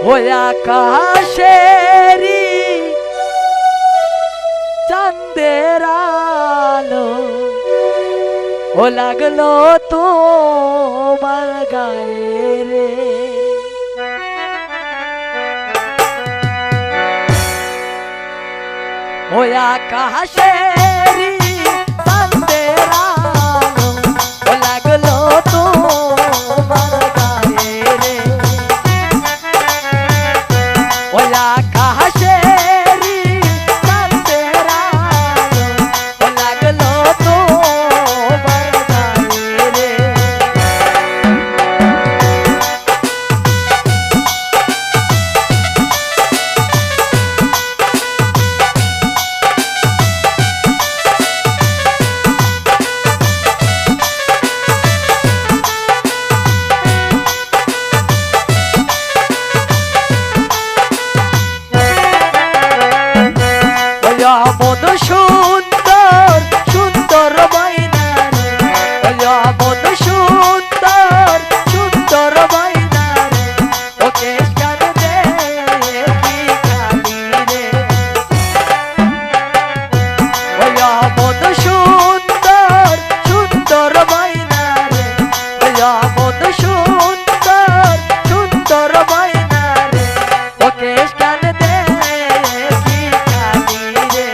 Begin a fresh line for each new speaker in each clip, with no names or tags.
ওই আকাশেরি চাঁদের আলো ও লাগলো তোমার গায়ে রে। ওই আকাশেরি চাঁদের আলো ও লাগলো তোমার গায়ে রে। ওই আকাশেরি চাঁদের আলো ও লাগলো তোমার গায়ে রে। মন সুন্দর সুন্দর বাইনারে মন সুন্দর সুন্দর বাইনারে ওকে কান দে কি খালি রে। মন সুন্দর সুন্দর বাইনারে মন সুন্দর সুন্দর বাইনারে ওকে কান দে কি খালি রে।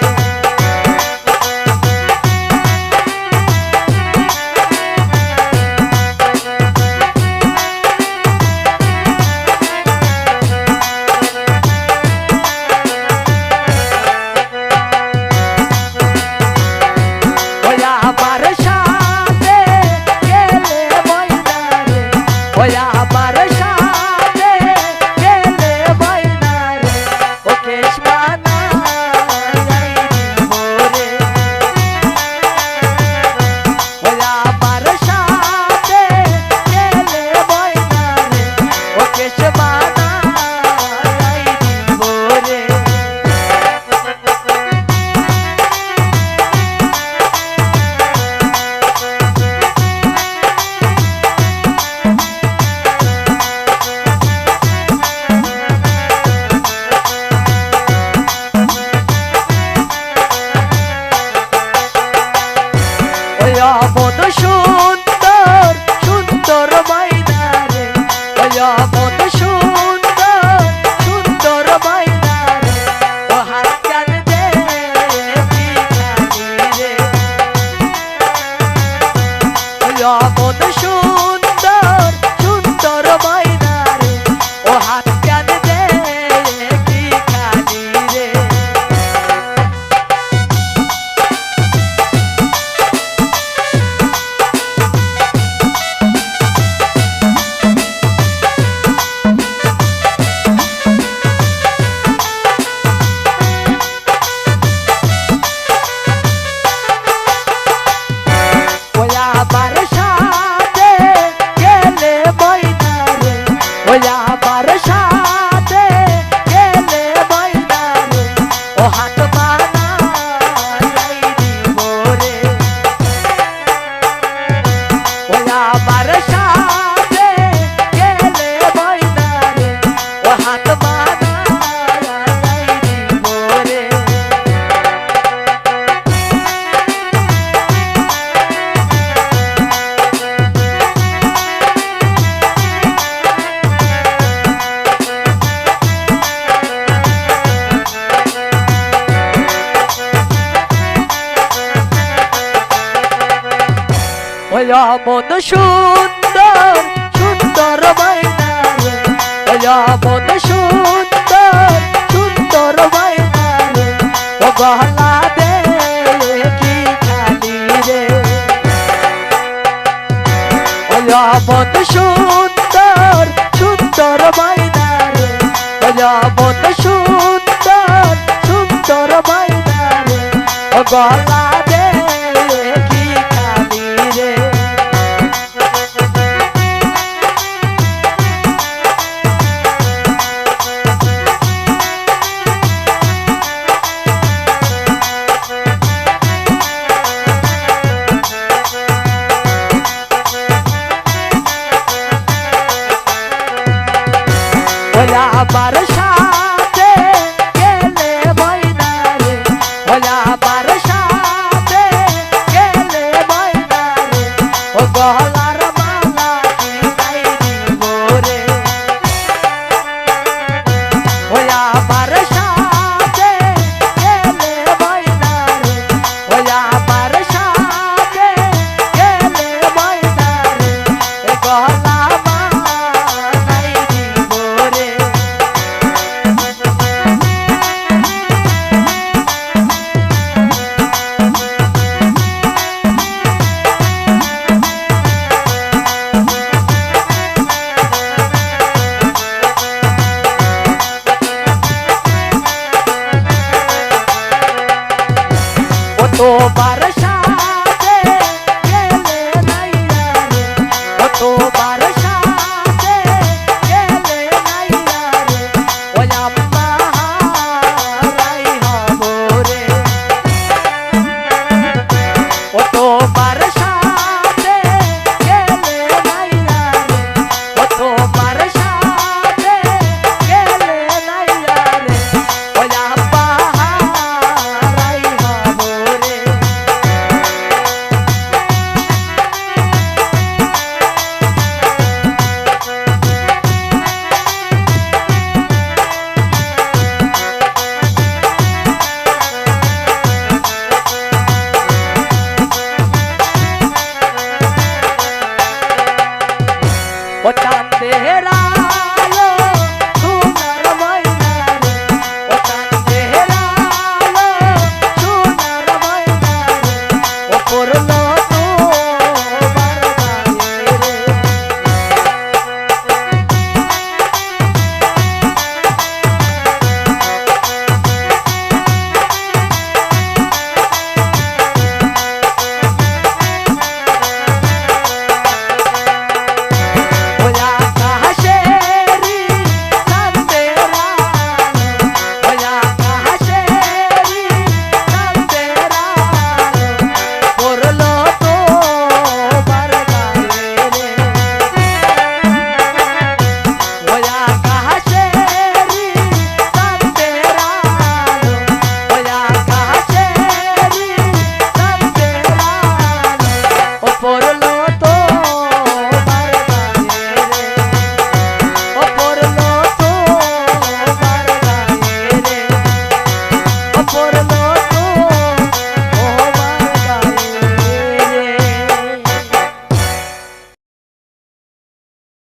আমার সাথে গেলে বাইনারে আমার সাথে গেলে বাইনারে ওকে মানা মোরে। আমার সাথে গেলে বাইনারে ওকে মানা মোরে। মন সুন্দর সুন্দর বাইনারে মন সুন্দর সুন্দর বাইনারে ও হাত কান দে কি খালি রে। মন সুন্দর সুন্দর বাইনারে ও হাত কান দে কি খালি রে। আমার সাথে গেলে বাইনারে আমার সাথে গেলে বাইনারে ও হাত মানা মোরে। আমার সাথে গেলে বাইনারে ও হাত মানা মোরে। মন সুন্দর সুন্দর বাইনারে মন সুন্দর সুন্দর বাইনারে ও গহনা দে কি খালি রে। মন সুন্দর সুন্দর বাইনারে মন সুন্দর সুন্দর বাইনারে ও গহনা দে কি খালি রে। আমার সাথে